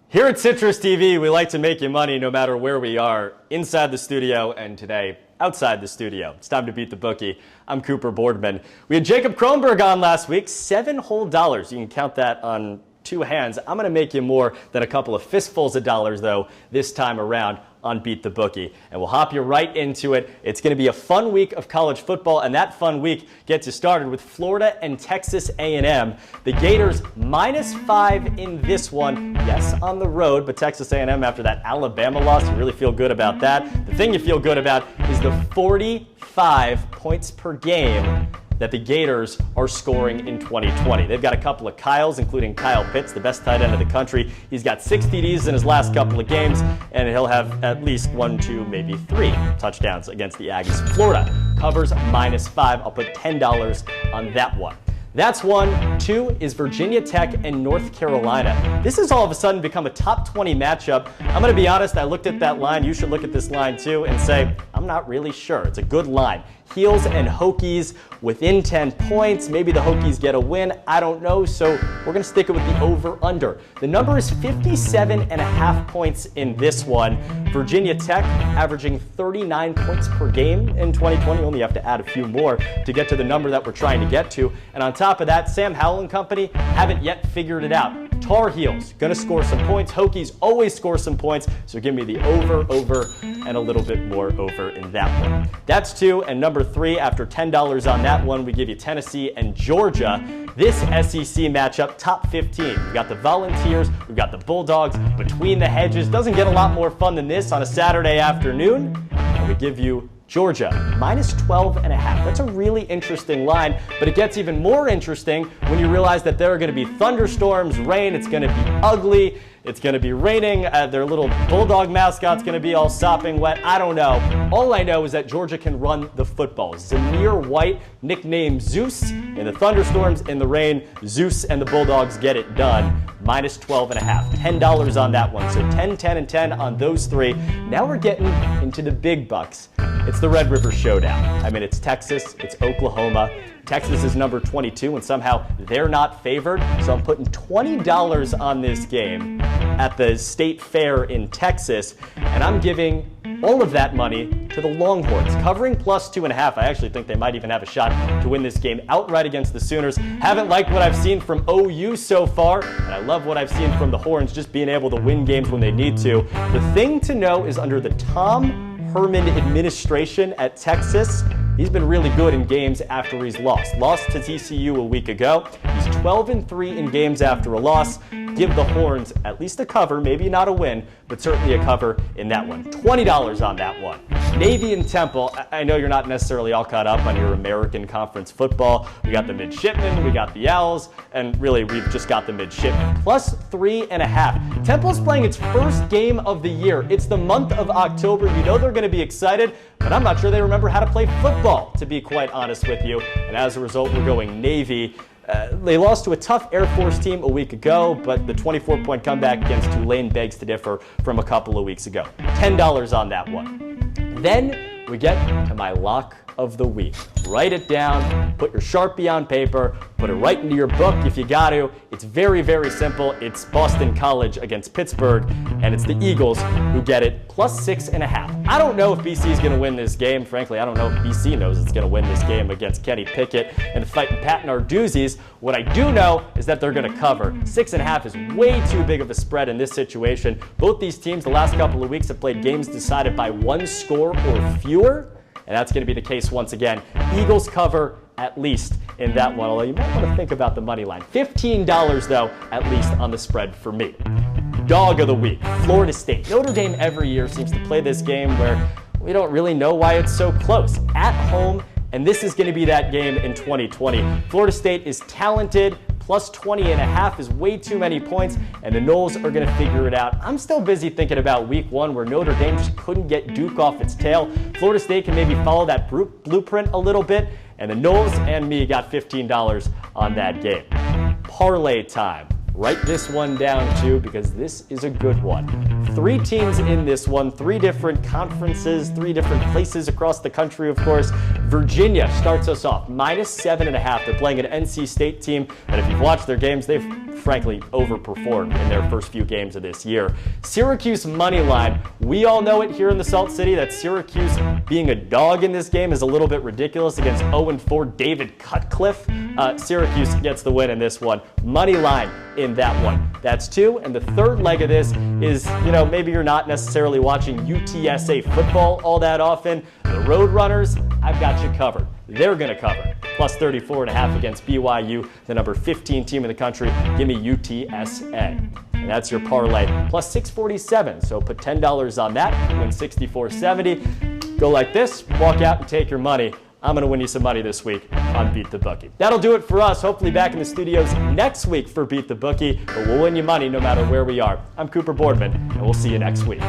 Here at CitrusTV, we like to make you money no matter where we are, inside the studio and today, outside the studio. It's time to beat the bookie. I'm Cooper Boardman. We had Jacob Kronberg on last week, $7 whole. You can count that on two hands. I'm going to make you more than a couple of fistfuls of dollars, though, this time around on Beat the Bookie. And we'll hop you right into it. It's going to be a fun week of college football, and that fun week gets you started with Florida and Texas A&M. The Gators -5 in this one. Yes, on the road, but Texas A&M after that Alabama loss, you really feel good about that. The thing you feel good about is the 45 points per game that the Gators are scoring in 2020. They've got a couple of Kyles, including Kyle Pitts, the best tight end of the country. He's got 6 TDs in his last couple of games, and he'll have at least 1, 2, maybe 3 touchdowns against the Aggies. Florida covers -5. I'll put $10 on that one. That's 1. 2 is Virginia Tech and North Carolina. This has all of a sudden become a top 20 matchup. I'm going to be honest, I looked at that line. You should look at this line too and say, I'm not really sure. It's a good line. Heels and Hokies within 10 points. Maybe the Hokies get a win. I don't know. So we're going to stick it with the over-under. The number is 57.5 points in this one. Virginia Tech averaging 39 points per game in 2020. Only have to add a few more to get to the number that we're trying to get to. And on top of that, Sam Howell and company haven't yet figured it out. Tar Heels going to score some points. Hokies always score some points. So give me the over, and a little bit more over in that one. That's 2. And number 3, after $10 on that one, we give you Tennessee and Georgia. This SEC matchup, top 15. We've got the Volunteers, we've got the Bulldogs, between the hedges. Doesn't get a lot more fun than this on a Saturday afternoon. And we give you Georgia, -12.5. That's a really interesting line, but it gets even more interesting when you realize that there are going to be thunderstorms, rain, it's going to be ugly, it's going to be raining, their little Bulldog mascot's going to be all sopping wet. I don't know. All I know is that Georgia can run the football. Zamir White, nicknamed Zeus, in the thunderstorms, in the rain, Zeus and the Bulldogs get it done. -12.5. $10 on that one. So 10, 10, and 10 on those 3. Now we're getting into the big bucks. It's the Red River Showdown. I mean, it's Texas, it's Oklahoma. Texas is number 22, and somehow they're not favored. So I'm putting $20 on this game at the State Fair in Texas, and I'm giving all of that money to the Longhorns, covering +2.5. I actually think they might even have a shot to win this game outright against the Sooners. Haven't liked what I've seen from OU so far, and I love what I've seen from the Horns, just being able to win games when they need to. The thing to know is under the Tom Herman administration at Texas, he's been really good in games after he's lost. Lost to TCU a week ago. He's 12-3 in games after a loss. Give the Horns at least a cover, maybe not a win, but certainly a cover in that one. $20 on that one. Navy and Temple, I know you're not necessarily all caught up on your American Conference football. We got the midshipmen, we got the Owls, and really we've just got the midshipmen. +3.5. Temple's playing its first game of the year. It's the month of October. You know they're going to be excited, but I'm not sure they remember how to play football, to be quite honest with you. And as a result, we're going Navy. They lost to a tough Air Force team a week ago, but the 24-point comeback against Tulane begs to differ from a couple of weeks ago. $10 on that one. Then we get to my lock of the week. Write it down, put your Sharpie on paper, put it right into your book if you got to. It's very, very simple. It's Boston College against Pittsburgh, and it's the Eagles who get it +6.5. I don't know if BC is going to win this game. Frankly, I don't know if BC knows it's going to win this game against Kenny Pickett and fighting Pat Narduzzi's. What I do know is that they're going to cover. 6.5 is way too big of a spread in this situation. Both these teams the last couple of weeks have played games decided by 1 score or fewer. And that's going to be the case once again. Eagles cover at least in that one, although you might want to think about the money line. $15, though, at least on the spread for me. Dog of the week, Florida State. Notre Dame every year seems to play this game where we don't really know why it's so close. At home, and this is going to be that game in 2020. Florida State is talented. +20.5 is way too many points, and the Noles are going to figure it out. I'm still busy thinking about week 1 where Notre Dame just couldn't get Duke off its tail. Florida State can maybe follow that blueprint a little bit, and the Noles and me got $15 on that game. Parlay time. Write this one down too, because this is a good one. 3 teams in this one, 3 different conferences, 3 different places across the country, of course. Virginia starts us off, -7.5. They're playing an NC State team, and if you've watched their games, they've frankly overperformed in their first few games of this year. Syracuse money line. We all know it here in the Salt City that Syracuse being a dog in this game is a little bit ridiculous against 0-4 David Cutcliffe. Syracuse gets the win in this one. Money line in that one. That's 2. And the third leg of this is, maybe you're not necessarily watching UTSA football all that often. The Roadrunners, I've got you covered. They're going to cover. +34.5 against BYU, the number 15 team in the country. Give me UTSA. And that's your parlay. +647. So put $10 on that. Win $64.70. Go like this. Walk out and take your money. I'm going to win you some money this week on Beat the Bookie. That'll do it for us. Hopefully back in the studios next week for Beat the Bookie. But we'll win you money no matter where we are. I'm Cooper Boardman, and we'll see you next week.